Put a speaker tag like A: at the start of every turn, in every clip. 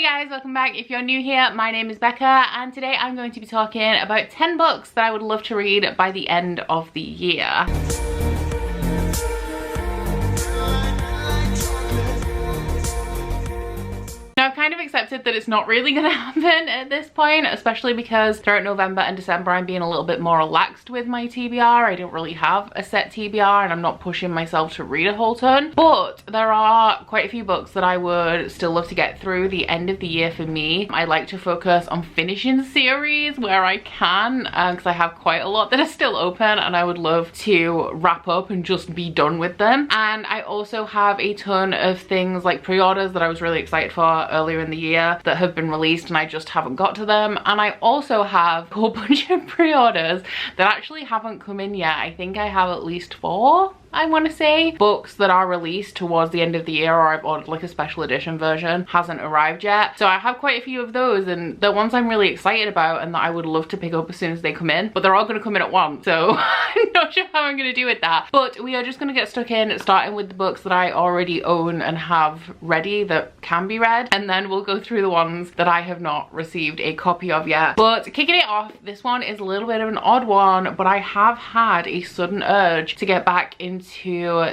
A: guys, welcome back. If you're new here, my name is Becca and today I'm going to be talking about 10 books that I would love to read by the end of the year. Now, I've kind of accepted that it's not really going to happen at this point, especially because throughout November and December I'm being a little bit more relaxed with my TBR. I don't really have a set TBR and I'm not pushing myself to read a whole ton. But there are quite a few books that I would still love to get through the end of the year for me. I like to focus on finishing series where I can because I have quite a lot that are still open and I would love to wrap up and just be done with them. And I also have a ton of things like pre-orders that I was really excited for earlier in the year that have been released and I just haven't got to them. And I also have a whole bunch of pre-orders that actually haven't come in yet. I think I have at least 4, I want to say, books that are released towards the end of the year, or I've ordered like a special edition version, hasn't arrived yet. So I have quite a few of those and the ones I'm really excited about and that I would love to pick up as soon as they come in, but they're all going to come in at once, so I'm not sure how I'm going to do with that. But we are just going to get stuck in, starting with the books that I already own and have ready that can be read, and then we'll go through the ones that I have not received a copy of yet. But kicking it off, this one is a little bit of an odd one, but I have had a sudden urge to get back into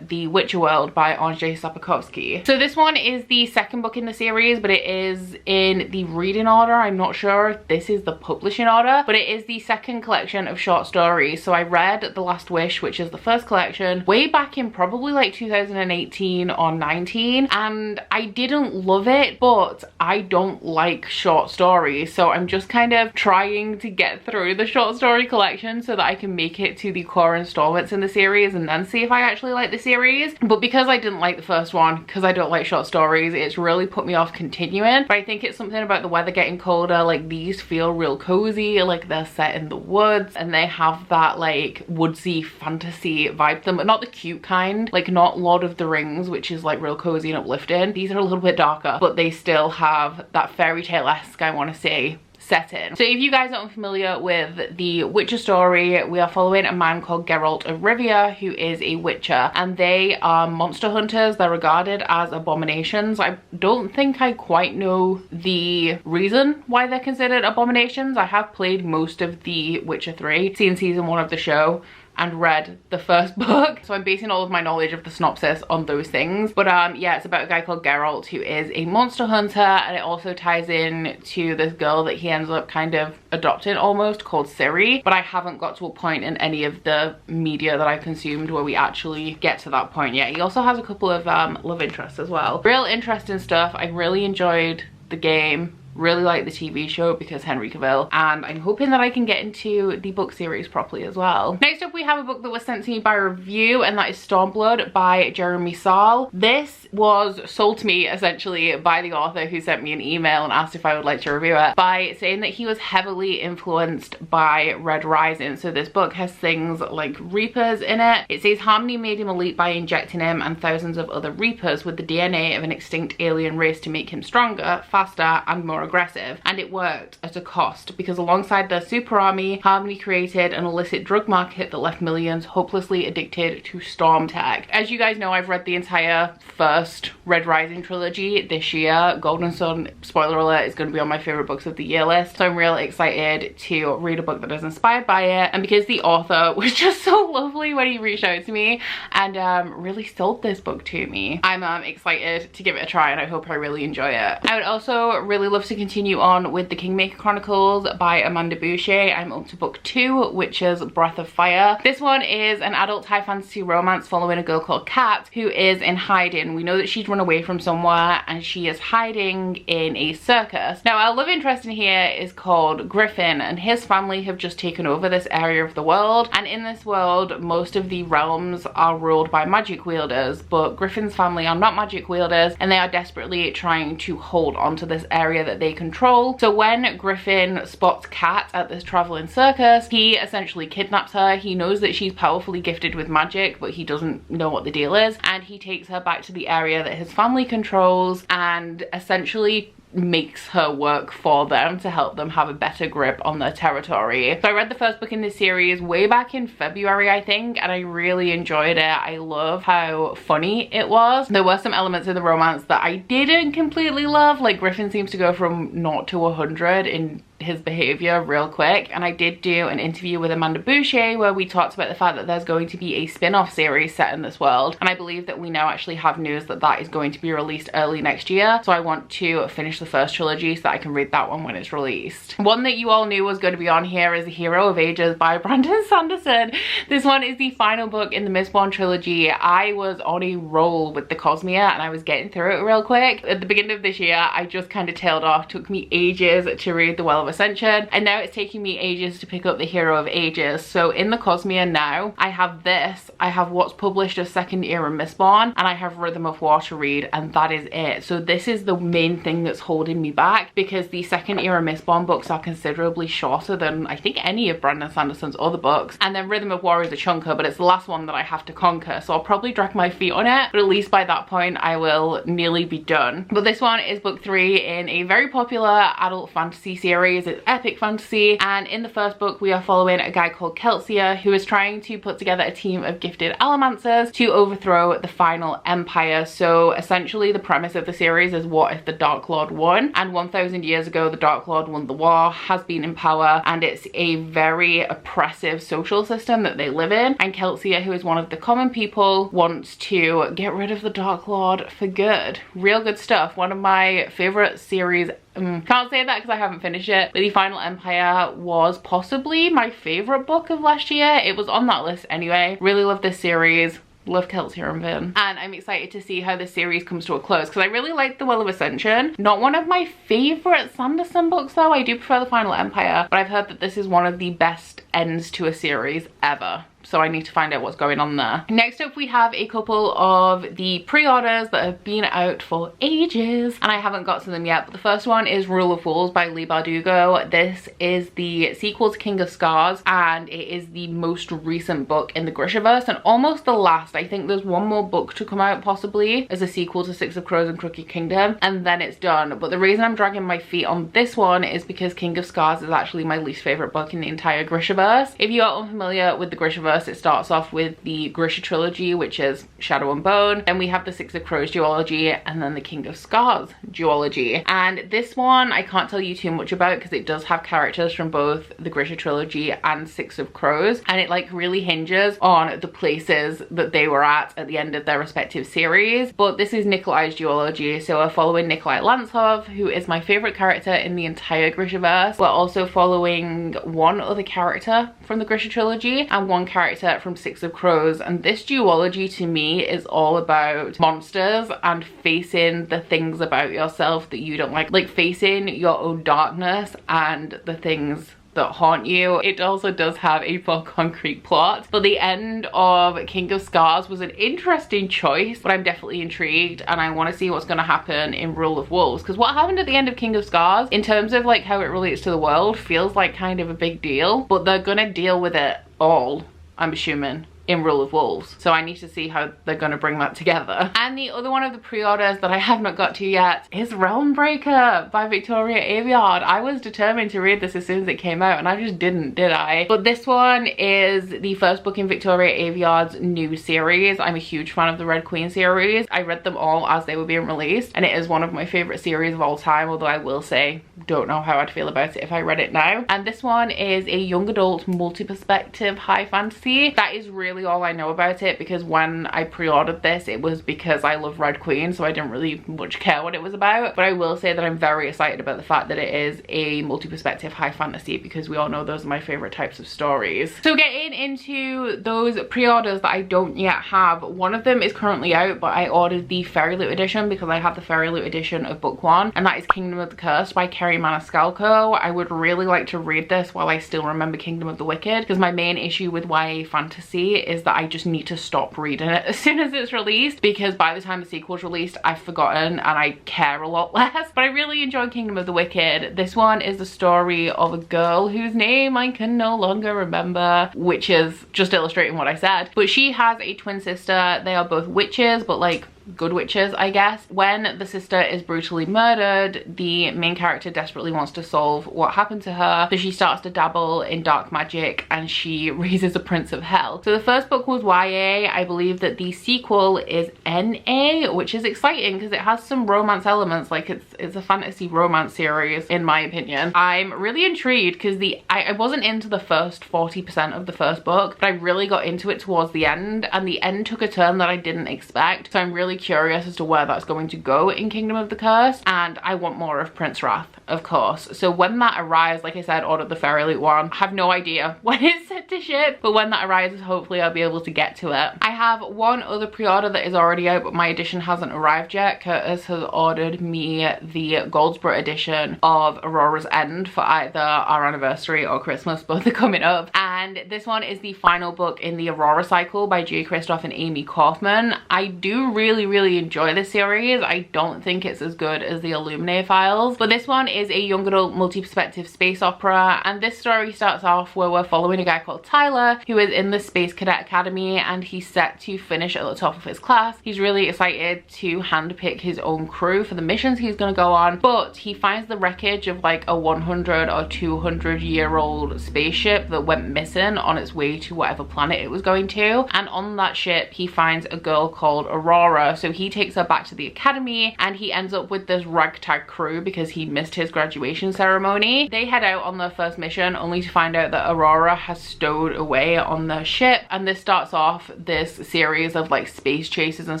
A: The Witcher World by Andrzej Sapkowski. So this one is the second book in the series, but it is in the reading order. I'm not sure if this is the publishing order, but it is the second collection of short stories. So I read The Last Wish, which is the first collection, way back in probably like 2018 or 19, and I didn't love it, but I don't like short stories, so I'm just kind of trying to get through the short story collection so that I can make it to the core installments in the series and then see if I actually like the series. But because I didn't like the first one, because I don't like short stories, it's really put me off continuing. But I think it's something about the weather getting colder, like these feel real cozy, like they're set in the woods and they have that like woodsy fantasy vibe to them, but not the cute kind, like not Lord of the Rings, which is like real cozy and uplifting. These are a little bit darker, but they still have that fairy tale-esque, I want to say, setting. So if you guys aren't familiar with the Witcher story, we are following a man called Geralt of Rivia who is a witcher, and they are monster hunters. They're regarded as abominations. I don't think I quite know the reason why they're considered abominations. I have played most of the Witcher 3, seen season 1 of the show, and read the first book, so I'm basing all of my knowledge of the synopsis on those things. But yeah, it's about a guy called Geralt who is a monster hunter, and it also ties in to this girl that he ends up kind of adopting almost, called Ciri. But I haven't got to a point in any of the media that I consumed where we actually get to that point yet. He also has a couple of love interests as well. Real interesting stuff. I really enjoyed the game. Really like the TV show because Henry Cavill, and I'm hoping that I can get into the book series properly as well. Next up, we have a book that was sent to me by review, and that is Stormblood by Jeremy Saul. This was sold to me essentially by the author, who sent me an email and asked if I would like to review it, by saying that he was heavily influenced by Red Rising. So this book has things like Reapers in it. It says Harmony made him elite by injecting him and thousands of other Reapers with the DNA of an extinct alien race to make him stronger, faster, and more aggressive, and it worked at a cost, because alongside their super army, Harmony created an illicit drug market that left millions hopelessly addicted to storm tech. As you guys know, I've read the entire first Red Rising trilogy this year. Golden Sun, spoiler alert, is going to be on my favorite books of the year list, so I'm really excited to read a book that is inspired by it. And because the author was just so lovely when he reached out to me and really sold this book to me, I'm excited to give it a try, and I hope I really enjoy it. I would also really love to continue on with the Kingmaker Chronicles by Amanda Boucher. I'm up to book 2, which is Breath of Fire. This one is an adult high fantasy romance following a girl called Kat who is in hiding. We know that she's run away from somewhere and she is hiding in a circus. Now, our love interest in here is called Griffin, and his family have just taken over this area of the world, and in this world most of the realms are ruled by magic wielders, but Griffin's family are not magic wielders and they are desperately trying to hold onto this area that they control. So when Griffin spots Kat at this traveling circus, he essentially kidnaps her. He knows that she's powerfully gifted with magic, but he doesn't know what the deal is, and he takes her back to the area that his family controls and essentially makes her work for them to help them have a better grip on their territory. So I read the first book in this series way back in February, I think, and I really enjoyed it. I love how funny it was. There were some elements in the romance that I didn't completely love, like Griffin seems to go from 0 to 100 in his behavior real quick. And I did do an interview with Amanda Boucher where we talked about the fact that there's going to be a spin-off series set in this world, and I believe that we now actually have news that that is going to be released early next year. So I want to finish the first trilogy so that I can read that one when it's released. One that you all knew was going to be on here is The Hero of Ages by Brandon Sanderson. This one is the final book in the Mistborn trilogy. I was on a roll with the Cosmere and I was getting through it real quick. At the beginning of this year I just kind of tailed off. Took me ages to read The Well of Ascension, and now it's taking me ages to pick up The Hero of Ages. So in the Cosmere now, I have this, I have what's published as Second Era Mistborn, and I have Rhythm of War to read, and that is it. So this is the main thing that's holding me back, because the Second Era Mistborn books are considerably shorter than I think any of Brandon Sanderson's other books, and then Rhythm of War is a chunker, but it's the last one that I have to conquer, so I'll probably drag my feet on it, but at least by that point I will nearly be done. But this one is book 3 in a very popular adult fantasy series. It's epic fantasy, and in the first book we are following a guy called Kelsier who is trying to put together a team of gifted allomancers to overthrow the final empire. So essentially the premise of the series is, what if the Dark Lord won? And 1000 years ago the Dark Lord won the war, has been in power, and it's a very oppressive social system that they live in, and Kelsier, who is one of the common people, wants to get rid of the Dark Lord for good. Real good stuff. One of my favorite series. Can't say that because I haven't finished it, but The Final Empire was possibly my favorite book of last year. It was on that list anyway. Really love this series. Love Kelsier and Vin. And I'm excited to see how this series comes to a close, because I really like The Well of Ascension. Not one of my favorite Sanderson books though. I do prefer The Final Empire, but I've heard that this is one of the best ends to a series ever. So I need to find out what's going on there. Next up we have a couple of the pre-orders that have been out for ages and I haven't got to them yet, but the first one is Rule of Wolves by Leigh Bardugo. This is the sequel to King of Scars, and it is the most recent book in the Grishaverse and almost the last. I think there's one more book to come out possibly as a sequel to Six of Crows and Crooked Kingdom, and then it's done. But the reason I'm dragging my feet on this one is because King of Scars is actually my least favorite book in the entire Grishaverse. If you are unfamiliar with the Grishaverse, it starts off with the Grisha trilogy, which is Shadow and Bone. Then we have the Six of Crows duology, and then the King of Scars duology. And this one I can't tell you too much about because it does have characters from both the Grisha trilogy and Six of Crows, and it like really hinges on the places that they were at the end of their respective series. But this is Nikolai's duology, so we're following Nikolai Lantsov, who is my favorite character in the entire Grishaverse. We're also following one other character from the Grisha trilogy and one character from Six of Crows, and this duology to me is all about monsters and facing the things about yourself that you don't like facing your own darkness and the things that haunt you. It also does have a more concrete plot, but the end of King of Scars was an interesting choice, but I'm definitely intrigued and I want to see what's going to happen in Rule of Wolves, because what happened at the end of King of Scars in terms of like how it relates to the world feels like kind of a big deal, but they're gonna deal with it all, I'm assuming, in Rule of Wolves. So I need to see how they're going to bring that together. And the other one of the pre-orders that I have not got to yet is Realmbreaker by Victoria Aveyard. I was determined to read this as soon as it came out and I just didn't, did I? But this one is the first book in Victoria Aveyard's new series. I'm a huge fan of the Red Queen series. I read them all as they were being released and it is one of my favorite series of all time, although I will say don't know how I'd feel about it if I read it now. And this one is a young adult multi-perspective high fantasy. That is really all I know about it, because when I pre-ordered this it was because I love Red Queen, so I didn't really much care what it was about. But I will say that I'm very excited about the fact that it is a multi-perspective high fantasy, because we all know those are my favorite types of stories. So getting into those pre-orders that I don't yet have, one of them is currently out, but I ordered the Fairy Loot edition because I have the Fairy Loot edition of book 1, and that is Kingdom of the Cursed by Kerry Maniscalco. I would really like to read this while I still remember Kingdom of the Wicked, because my main issue with YA fantasy is that I just need to stop reading it as soon as it's released, because by the time the sequel's released I've forgotten and I care a lot less. But I really enjoyed Kingdom of the Wicked. This one is the story of a girl whose name I can no longer remember, which is just illustrating what I said, but she has a twin sister. They are both witches, but like good witches, I guess. When the sister is brutally murdered, the main character desperately wants to solve what happened to her, so she starts to dabble in dark magic and she raises a prince of hell. So the first book was YA. I believe that the sequel is NA, which is exciting because it has some romance elements. Like it's a fantasy romance series in my opinion. I'm really intrigued because I wasn't into the first 40% of the first book, but I really got into it towards the end, and the end took a turn that I didn't expect. So I'm really curious as to where that's going to go in Kingdom of the Curse, and I want more of Prince Wrath, of course. So when that arrives, like I said, ordered the Fairy Elite one. I have no idea when it's set to ship, but when that arrives, hopefully I'll be able to get to it. I have one other pre-order that is already out, but my edition hasn't arrived yet. Curtis has ordered me the Goldsboro edition of Auroras End for either our anniversary or Christmas. Both are coming up, and this one is the final book in the Aurora cycle by J. Kristoff and Amy Kaufman. I do really enjoy this series. I don't think it's as good as the Illuminate files, but this one is a young adult multi-perspective space opera, and this story starts off where we're following a guy called Tyler who is in the Space Cadet Academy, and he's set to finish at the top of his class. He's really excited to handpick his own crew for the missions he's going to go on, but he finds the wreckage of like a 100 or 200-year-old spaceship that went missing on its way to whatever planet it was going to, and on that ship he finds a girl called Aurora. So he takes her back to the academy, and he ends up with this ragtag crew because he missed his graduation ceremony. They head out on their first mission only to find out that Aurora has stowed away on the ship, and this starts off this series of like space chases and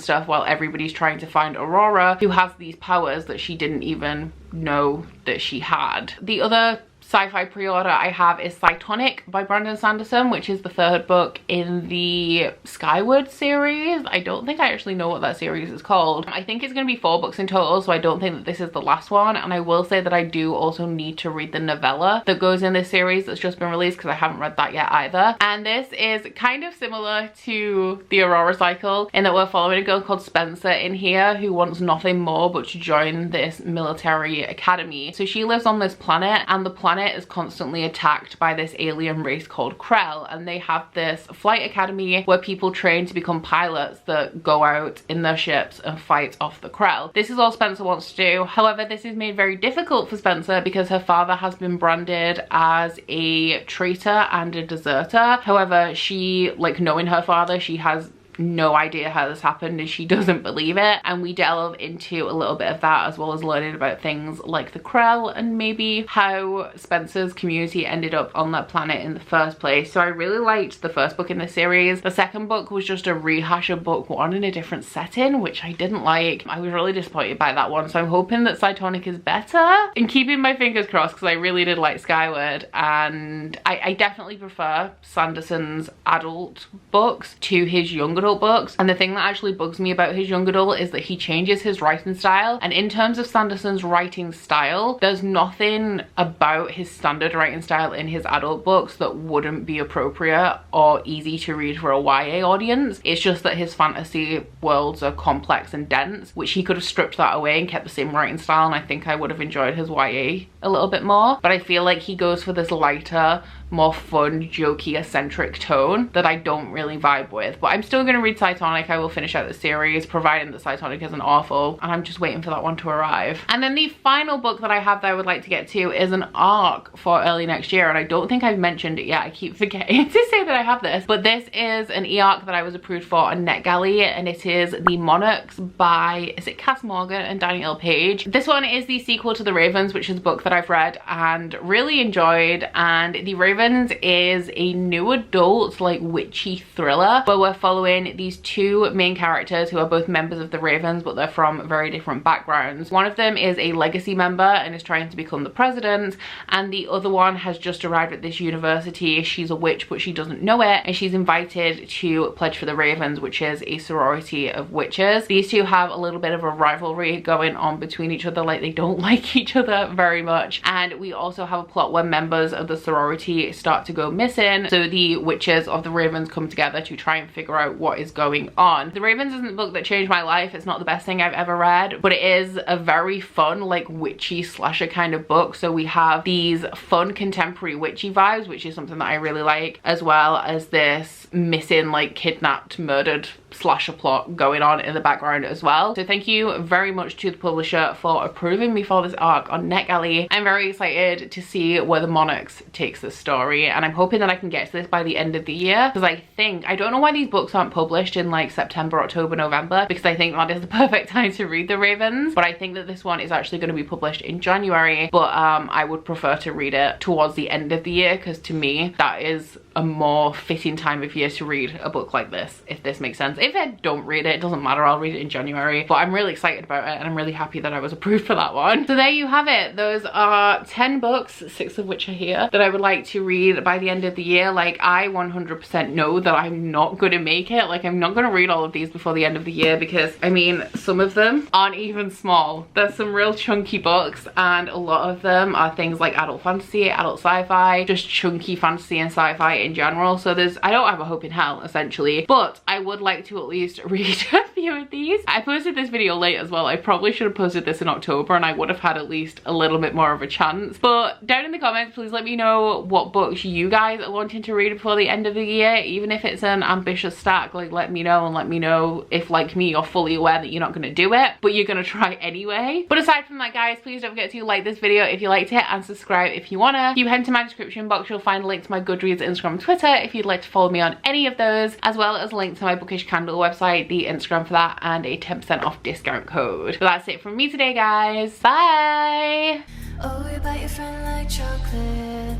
A: stuff while everybody's trying to find Aurora, who has these powers that she didn't even know that she had. The other sci-fi pre-order I have is Psytonic by Brandon Sanderson, which is the third book in the Skyward series. I don't think I actually know what that series is called. I think it's going to be 4 books in total, so I don't think that this is the last one. And I will say that I do also need to read the novella that goes in this series that's just been released, because I haven't read that yet either. And this is kind of similar to the Aurora cycle in that we're following a girl called Spencer in here who wants nothing more but to join this military academy. So she lives on this planet, and the planet is constantly attacked by this alien race called Krell, and they have this flight academy where people train to become pilots that go out in their ships and fight off the Krell. This is all Spencer wants to do. However, this is made very difficult for Spencer because her father has been branded as a traitor and a deserter. However, she, like, knowing her father, she has no idea how this happened and she doesn't believe it, and we delve into a little bit of that as well as learning about things like the Krell and maybe how Spencer's community ended up on that planet in the first place. So I really liked the first book in this series. The second book was just a rehash of book 1 in a different setting, which I didn't like. I was really disappointed by that one, so I'm hoping that Psytonic is better and keeping my fingers crossed because I really did like Skyward, and I definitely prefer Sanderson's adult books to his young adult books. And the thing that actually bugs me about his young adult is that he changes his writing style, and in terms of Sanderson's writing style, there's nothing about his standard writing style in his adult books that wouldn't be appropriate or easy to read for a YA audience. It's just that his fantasy worlds are complex and dense, which he could have stripped that away and kept the same writing style, and I think I would have enjoyed his YA a little bit more. But I feel like he goes for this lighter, more fun, jokey, eccentric tone that I don't really vibe with. But I'm still going to read Psytonic. I will finish out the series, providing that Psytonic isn't awful, and I'm just waiting for that one to arrive. And then the final book that I have that I would like to get to is an ARC for early next year, and I don't think I've mentioned it yet. I keep forgetting to say that I have this, but this is an e-ARC that I was approved for on NetGalley, and it is the Monarchs by, is it Cass Morgan and Danny L. Page. This one is the sequel to The Ravens, which is a book that I've read and really enjoyed, and The Ravens is a new adult, like, witchy thriller where we're following these 2 main characters who are both members of the Ravens, but they're from very different backgrounds. One of them is a legacy member and is trying to become the president, and the other one has just arrived at this university. She's a witch, but she doesn't know it, and she's invited to pledge for the Ravens, which is a sorority of witches. These 2 have a little bit of a rivalry going on between each other, like they don't like each other very much. And we also have a plot where members of the sorority start to go missing, so the witches of the Ravens come together to try and figure out what what is going on. The Ravens isn't a book that changed my life. It's not the best thing I've ever read, but it is a very fun, like witchy slasher kind of book. So we have these fun contemporary witchy vibes, which is something that I really like, as well as this missing, like kidnapped, murdered slasher plot going on in the background as well. So thank you very much to the publisher for approving me for this arc on NetGalley. I'm very excited to see where the Monarchs takes this story, and I'm hoping that I can get to this by the end of the year, because I don't know why these books aren't published in like September, October, November, because I think that is the perfect time to read the Ravens, but I think that this one is actually going to be published in January, but I would prefer to read it towards the end of the year, because to me that is a more fitting time of year to read a book like this, if this makes sense. If I don't read it, it doesn't matter, I'll read it in January, but I'm really excited about it and I'm really happy that I was approved for that one. So there you have it. Those are 10 books, 6 of which are here, that I would like to read by the end of the year. Like, I 100% know that I'm not going to make it. Like, I'm not going to read all of these before the end of the year, because I mean, some of them aren't even small. There's some real chunky books, and a lot of them are things like adult fantasy, adult sci-fi, just chunky fantasy and sci-fi in general. So I don't have a hope in hell, essentially, but I would like to at least read a few of these. I posted this video late as well. I probably should have posted this in October and I would have had at least a little bit more of a chance. But down in the comments, please let me know what books you guys are wanting to read before the end of the year. Even if it's an ambitious stack, like let me know, and let me know if, like me, you're fully aware that you're not going to do it, but you're going to try anyway. But aside from that, guys, please don't forget to like this video if you liked it, and subscribe if you wanna. If you head to my description box, you'll find a link to my Goodreads, Instagram, and Twitter if you'd like to follow me on any of those, as well as a link to my Bookish candle website, the Instagram for that, and a 10% off discount code. But that's it from me today, guys. Bye!
B: Oh, you bite your friend like chocolate.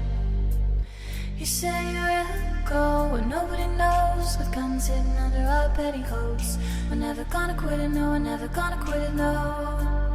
B: You say you're a go when nobody knows, with guns hidden under our petticoats. We're never gonna quit it, no, we're never gonna quit it, no.